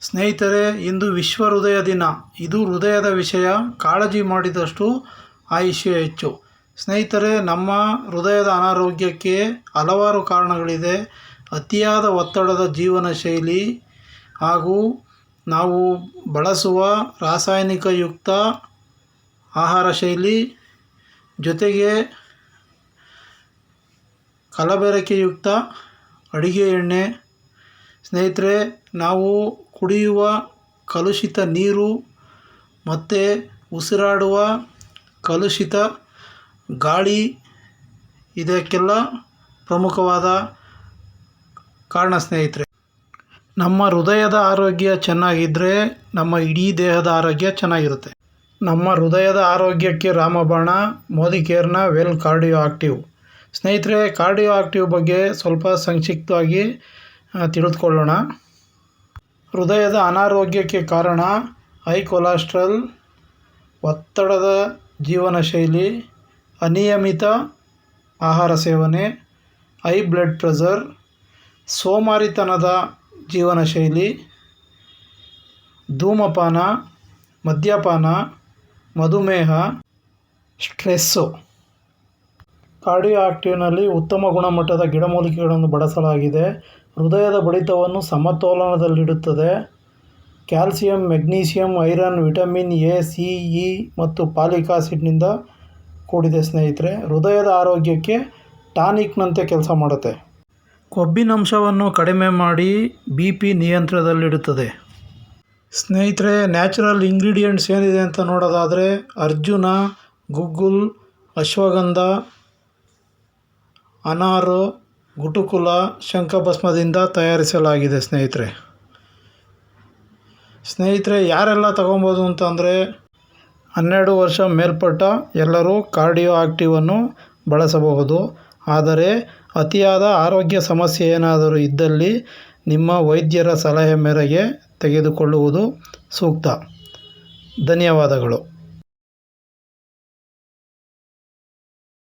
ಸ್ನೇಹಿತರೆ, ಇಂದು ವಿಶ್ವ ಹೃದಯ ದಿನ. ಇದು ಹೃದಯದ ವಿಷಯ. ಕಾಳಜಿ ಮಾಡಿದಷ್ಟು ಆಯುಷ್ಯ ಹೆಚ್ಚು. ಸ್ನೇಹಿತರೆ, ನಮ್ಮ ಹೃದಯದ ಅನಾರೋಗ್ಯಕ್ಕೆ ಹಲವಾರು ಕಾರಣಗಳಿದೆ. ಅತಿಯಾದ ಒತ್ತಡದ ಜೀವನ ಶೈಲಿ ಹಾಗೂ ನಾವು ಬಳಸುವ ರಾಸಾಯನಿಕಯುಕ್ತ ಆಹಾರ ಶೈಲಿ, ಜೊತೆಗೆ ಕಲಬೆರಕೆಯುಕ್ತ ಅಡಿಗೆ ಎಣ್ಣೆ. ಸ್ನೇಹಿತರೆ, ನಾವು ಕುಡಿಯುವ ಕಲುಷಿತ ನೀರು ಮತ್ತು ಉಸಿರಾಡುವ ಕಲುಷಿತ ಗಾಳಿ ಇದಕ್ಕೆಲ್ಲ ಪ್ರಮುಖವಾದ ಕಾರಣ. ಸ್ನೇಹಿತರೆ, ನಮ್ಮ ಹೃದಯದ ಆರೋಗ್ಯ ಚೆನ್ನಾಗಿದ್ದರೆ ನಮ್ಮ ಇಡೀ ದೇಹದ ಆರೋಗ್ಯ ಚೆನ್ನಾಗಿರುತ್ತೆ. ನಮ್ಮ ಹೃದಯದ ಆರೋಗ್ಯಕ್ಕೆ ರಾಮಬಾಣ ಮೋದಿಕೇರ್ನ ವೆಲ್ ಕಾರ್ಡಿಯೋ ಆಕ್ಟಿವ್. ಸ್ನೇಹಿತರೆ, ಕಾರ್ಡಿಯೋ ಆಕ್ಟಿವ್ ಬಗ್ಗೆ ಸ್ವಲ್ಪ ಸಂಕ್ಷಿಪ್ತವಾಗಿ ತಿಳಿದುಕೊಳ್ಳೋಣ. ಹೃದಯದ ಅನಾರೋಗ್ಯಕ್ಕೆ ಕಾರಣ ಹೈ ಕೊಲೆಸ್ಟ್ರಾಲ್, ಒತ್ತಡದ ಜೀವನ ಶೈಲಿ, ಅನಿಯಮಿತ ಆಹಾರ ಸೇವನೆ, ಹೈ ಬ್ಲಡ್ ಪ್ರೆಷರ್, ಸೋಮಾರಿತನದ ಜೀವನ ಶೈಲಿ, ಧೂಮಪಾನ, ಮದ್ಯಪಾನ, ಮಧುಮೇಹ, ಸ್ಟ್ರೆಸ್ಸು. ಕಾರ್ಡಿಯೋ ಆಕ್ಟಿವ್ನಲ್ಲಿ ಉತ್ತಮ ಗುಣಮಟ್ಟದ ಗಿಡಮೂಲಿಕೆಗಳನ್ನು ಬಳಸಲಾಗಿದೆ. ಹೃದಯದ ಬಡಿತವನ್ನು ಸಮತೋಲನದಲ್ಲಿಡುತ್ತದೆ. Calcium, magnesium, iron, vitamin A, C, E ಮತ್ತು ಫಾಲಿಕ್ ಆಸಿಡ್ನಿಂದ ಕೂಡಿದೆ. ಸ್ನೇಹಿತರೆ, ಹೃದಯದ ಆರೋಗ್ಯಕ್ಕೆ ಟಾನಿಕ್ನಂತೆ ಕೆಲಸ ಮಾಡುತ್ತೆ. ಕೊಬ್ಬಿನಂಶವನ್ನು ಕಡಿಮೆ ಮಾಡಿ BP ನಿಯಂತ್ರಣದಲ್ಲಿಡುತ್ತದೆ. ಸ್ನೇಹಿತರೆ, ನ್ಯಾಚುರಲ್ ಇಂಗ್ರೀಡಿಯೆಂಟ್ಸ್ ಏನಿದೆ ಅಂತ ನೋಡೋದಾದರೆ ಅರ್ಜುನ, ಗುಗ್ಗುಲ್, ಅಶ್ವಗಂಧ, ಅನಾರು, ಗುಟುಕುಲ, ಶಂಖಭಸ್ಮದಿಂದ ತಯಾರಿಸಲಾಗಿದೆ. ಸ್ನೇಹಿತರೆ, ಯಾರೆಲ್ಲ ತಗೊಬೋದು ಅಂತಂದರೆ 12 ವರ್ಷ ಮೇಲ್ಪಟ್ಟ ಎಲ್ಲರೂ ಕಾರ್ಡಿಯೋ ಆಕ್ಟಿವನ್ನು ಬಳಸಬಹುದು. ಆದರೆ ಅತಿಯಾದ ಆರೋಗ್ಯ ಸಮಸ್ಯೆ ಏನಾದರೂ ಇದ್ದಲ್ಲಿ ನಿಮ್ಮ ವೈದ್ಯರ ಸಲಹೆ ಮೇರೆಗೆ ತೆಗೆದುಕೊಳ್ಳುವುದು ಸೂಕ್ತ. ಧನ್ಯವಾದಗಳು.